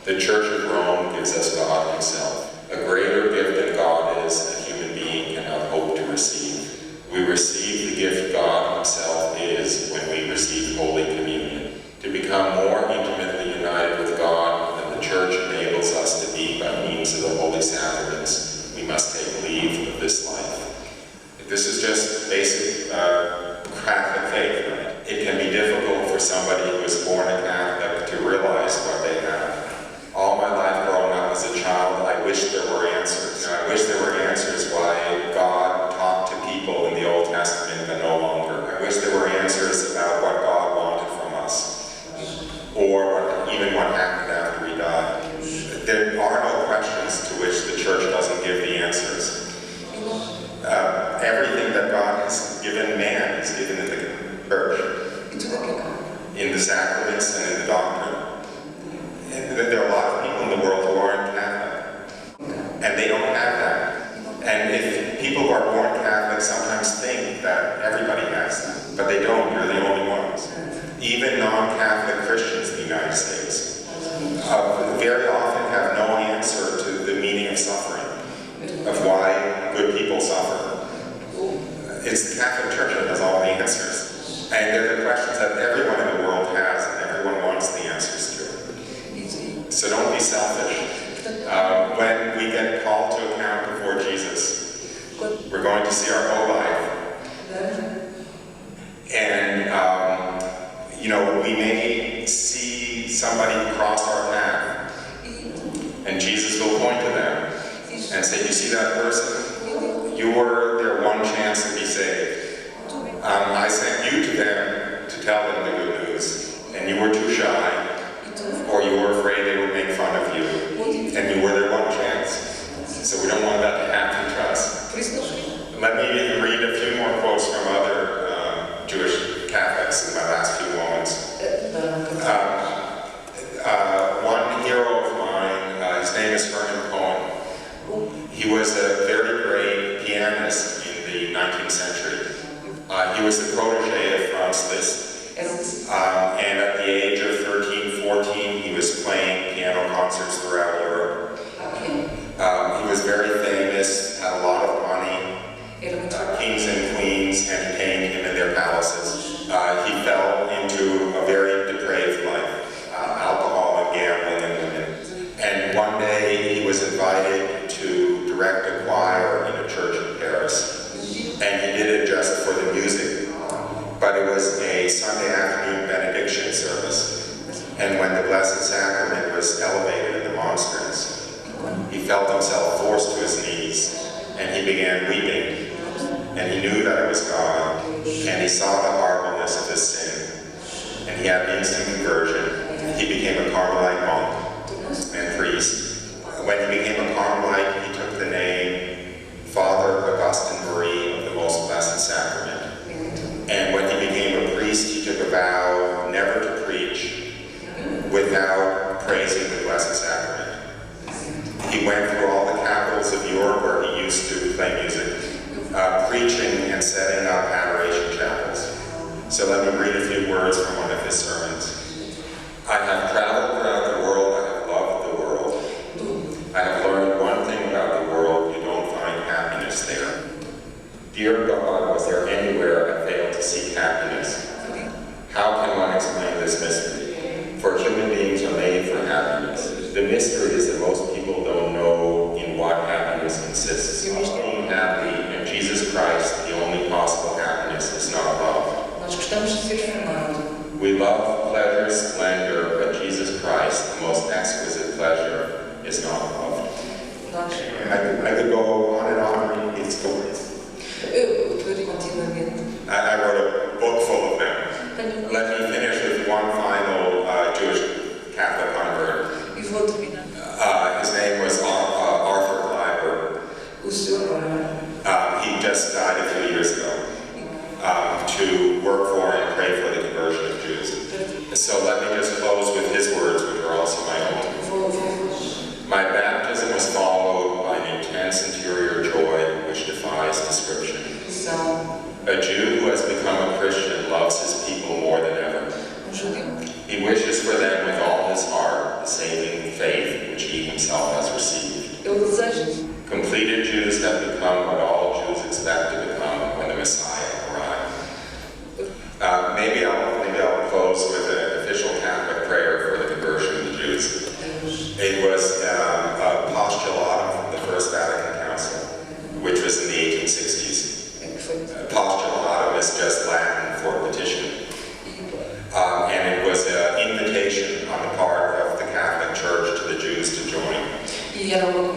The Church of Rome gives us God himself. A greater gift than God is a human being cannot hope to receive. We receive the gift God himself is when we receive Holy Communion. To become more intimately united with God than the Church enables us to be by means of the Holy Sacraments, we must take leave of this life. This is just basic Catholic faith, right? It can be difficult for somebody who is born a Catholic to realize what they have. All my life growing up as a child, I wish there were answers. I wish there were answers why God talked to people in the Old Testament but no longer. I wish there were answers about what God wanted from us, or even what happened after we died. There are no questions to which the Church doesn't give the answers. Everything that God has given man is given in the Church, in the sacraments and in the doctrine. And there are a lot of people in the world who aren't Catholic, and they don't have that. And if people who are born Catholic sometimes think that everybody has that, but they don't. You're the only ones. Even non-Catholic Christians in the United States very often have no answer to the meaning of suffering, of why good people suffer. It's the Catholic Church that has all the answers. And they're the questions that everyone in the world has, and everyone wants the answers to. So don't be selfish. When we get called to account before Jesus, we're going to see our whole life. And, we may see somebody cross our path, and Jesus will point to them and say, you see that person? You were their one chance to be saved. I sent you to them to tell them the good news, and you were too shy, or you were afraid they would make fun of you, and you were their one chance. So we don't want that to happen to us. Let me read a few more quotes from other Jewish Catholics in my last few moments. One hero of mine, his name is Herman Cohen. He was a very great pianist in the 19th century. He was the protege of Franz Liszt. And at the age of 13, 14, he was playing piano concerts throughout Europe. He was very famous, had a lot of money. Kings and queens entertained him in their palaces. He fell into a very depraved life, alcohol and gambling and women. And one day he was invited to direct a choir in a church in Paris. And he did it just for the music. But it was a Sunday afternoon benediction service. And when the Blessed Sacrament was elevated in the monstrance, he felt himself forced to his knees, and he began weeping. And he knew that it was God, and he saw the horribleness of his sin. And he had instant conversion. He became a Carmelite monk and priest. When he became a Carmelite, he took the name Father Augustine Marie of the Most Blessed Sacrament. And when he became a priest, he took a vow never to preach without praising the Blessed Sacrament. He went through all the capitals of Europe where he used to play music, preaching and setting up adoration chapels. So let me read a few words from one of his sermons. I have traveled throughout the world, I have loved the world. I have learned one thing about the world, you don't find happiness there. Dear God, was there anywhere I failed to seek happiness? How can one explain this mystery? For human beings are made for happiness. The mystery is that most people don't know in what happiness consists. Being happy in Jesus Christ, the only possible happiness, is not love. We love pleasure, splendor, but Jesus Christ, the most exquisite pleasure, is not love. I could go on and on reading these stories. I wrote a book full of them. Let me finish with one final Jewish Catholic convert. His name was Arthur Kleiber. He just died a few years ago to work for and pray for the conversion of Jews. So let me just close with his words, which are also my own. My baptism was followed by an intense interior joy which defies description. A Jew who has become a Christian loves his people more than ever. He wishes for them with all his heart the saving faith which he himself has received. Eu desejo. Completed Jews have become what all Jews expect to become when the Messiah arrives. Maybe I'll close with an official Catholic prayer for the conversion of the Jews. It was a postulatum from the First Vatican Council, which was in the 1860s. Postulatum is just Latin for petition. And it was an invitation on the part of the Catholic Church to the Jews to join. E era uma